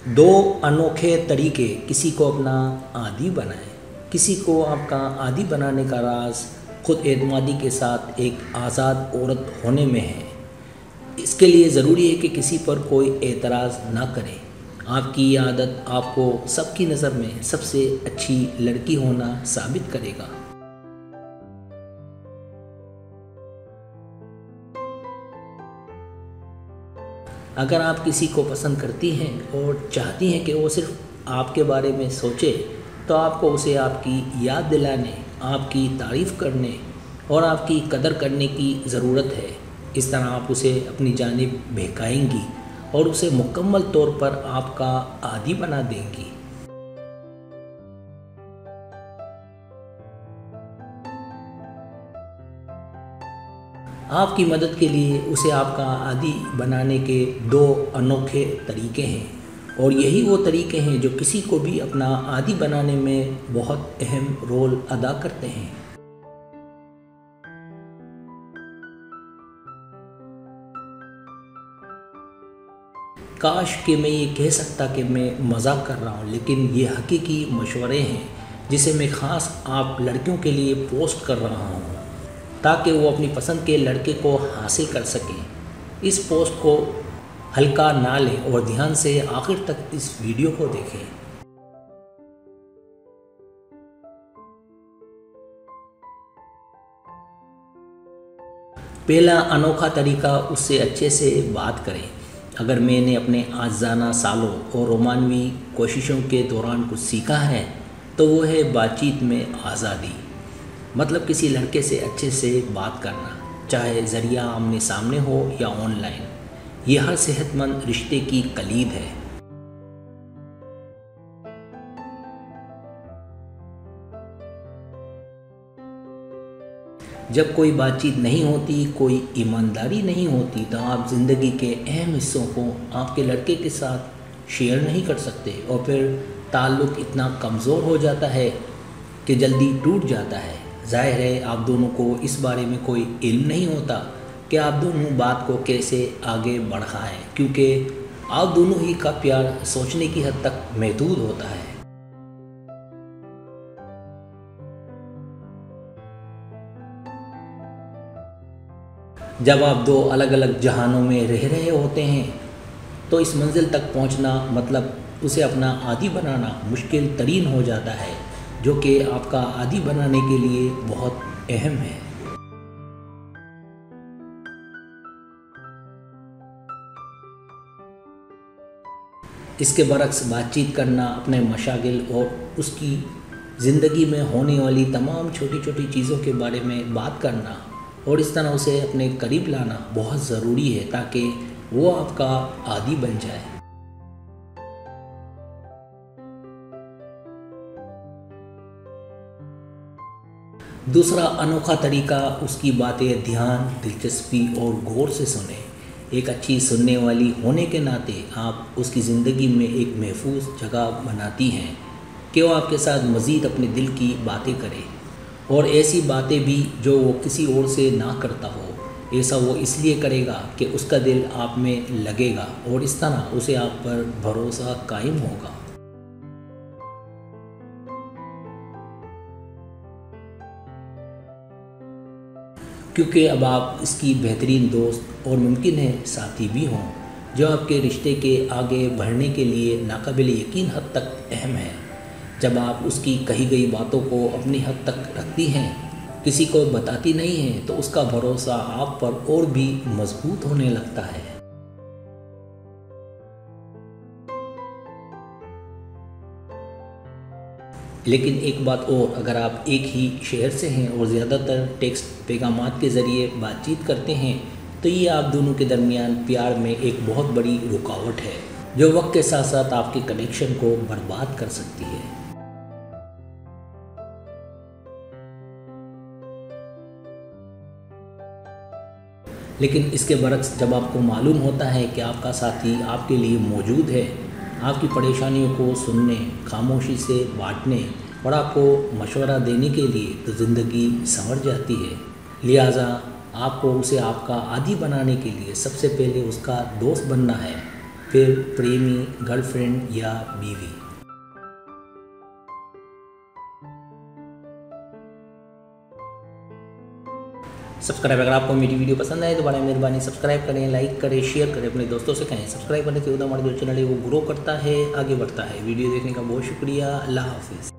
दो अनोखे तरीके किसी को अपना आदी बनाएं। किसी को आपका आदी बनाने का राज खुद एतमादी के साथ एक आज़ाद औरत होने में है। इसके लिए ज़रूरी है कि किसी पर कोई एतराज़ ना करे। आपकी ये आदत आपको सबकी नज़र में सबसे अच्छी लड़की होना साबित करेगा। अगर आप किसी को पसंद करती हैं और चाहती हैं कि वो सिर्फ आपके बारे में सोचे, तो आपको उसे आपकी याद दिलाने, आपकी तारीफ़ करने और आपकी कदर करने की ज़रूरत है। इस तरह आप उसे अपनी जानिब बहकाएंगी और उसे मुकम्मल तौर पर आपका आदी बना देंगी। आपकी मदद के लिए उसे आपका आदी बनाने के दो अनोखे तरीके हैं, और यही वो तरीके हैं जो किसी को भी अपना आदी बनाने में बहुत अहम रोल अदा करते हैं। काश कि मैं ये कह सकता कि मैं मजाक कर रहा हूँ, लेकिन ये हकीकी मशवरे हैं जिसे मैं ख़ास आप लड़कियों के लिए पोस्ट कर रहा हूँ ताकि वो अपनी पसंद के लड़के को हासिल कर सकें। इस पोस्ट को हल्का ना लें और ध्यान से आखिर तक इस वीडियो को देखें। पहला अनोखा तरीका, उससे अच्छे से बात करें। अगर मैंने अपने आज़ाना सालों और रोमानवी कोशिशों के दौरान कुछ सीखा है तो वो है बातचीत में आज़ादी। मतलब किसी लड़के से अच्छे से बात करना, चाहे ज़रिया आमने सामने हो या ऑनलाइन। ये हर सेहतमंद रिश्ते की कलीद है। जब कोई बातचीत नहीं होती, कोई ईमानदारी नहीं होती, तो आप ज़िंदगी के अहम हिस्सों को आपके लड़के के साथ शेयर नहीं कर सकते और फिर ताल्लुक़ इतना कमज़ोर हो जाता है कि जल्दी टूट जाता है। ज़ाहिर है आप दोनों को इस बारे में कोई इल्म नहीं होता कि आप दोनों बात को कैसे आगे बढ़ाएं, क्योंकि आप दोनों ही का प्यार सोचने की हद तक महदूद होता है। जब आप दो अलग अलग जहानों में रह रहे होते हैं तो इस मंजिल तक पहुंचना, मतलब उसे अपना आदी बनाना, मुश्किल तरीन हो जाता है, जो कि आपका आदी बनाने के लिए बहुत अहम है। इसके बरक्स बातचीत करना, अपने मशागिल और उसकी ज़िंदगी में होने वाली तमाम छोटी छोटी चीज़ों के बारे में बात करना और इस तरह उसे अपने करीब लाना बहुत ज़रूरी है ताकि वो आपका आदी बन जाए। दूसरा अनोखा तरीका, उसकी बातें ध्यान, दिलचस्पी और गौर से सुने। एक अच्छी सुनने वाली होने के नाते आप उसकी ज़िंदगी में एक महफूज जगह बनाती हैं कि वो आपके साथ मज़ीद अपने दिल की बातें करे, और ऐसी बातें भी जो वो किसी और से ना करता हो। ऐसा वो इसलिए करेगा कि उसका दिल आप में लगेगा और इस तरह उसे आप पर भरोसा कायम होगा। क्योंकि अब आप इसकी बेहतरीन दोस्त और मुमकिन है साथी भी हों, जो आपके रिश्ते के आगे बढ़ने के लिए नाकाबिल यकीन हद तक अहम है। जब आप उसकी कही गई बातों को अपनी हद तक रखती हैं, किसी को बताती नहीं हैं, तो उसका भरोसा आप पर और भी मजबूत होने लगता है। लेकिन एक बात और, अगर आप एक ही शहर से हैं और ज़्यादातर टेक्स्ट पैगामात के ज़रिए बातचीत करते हैं, तो ये आप दोनों के दरमियान प्यार में एक बहुत बड़ी रुकावट है, जो वक्त के साथ साथ आपके कनेक्शन को बर्बाद कर सकती है। लेकिन इसके बरक्स, जब आपको मालूम होता है कि आपका साथी आपके लिए मौजूद है, आपकी परेशानियों को सुनने, खामोशी से बांटने और आपको मशवरा देने के लिए, तो ज़िंदगी संवर जाती है। लिहाजा आपको उसे आपका आदी बनाने के लिए सबसे पहले उसका दोस्त बनना है। फिर प्रेमी, गर्लफ्रेंड या बीवी। सब्सक्राइब, अगर आपको मेरी वीडियो पसंद आए तो बड़ा मेहरबानी सब्सक्राइब करें, लाइक करें, शेयर करें, अपने दोस्तों से कहें। सब्सक्राइब करने से हमारा जो चैनल है वो ग्रो करता है, आगे बढ़ता है। वीडियो देखने का बहुत शुक्रिया। अल्लाह हाफिज़।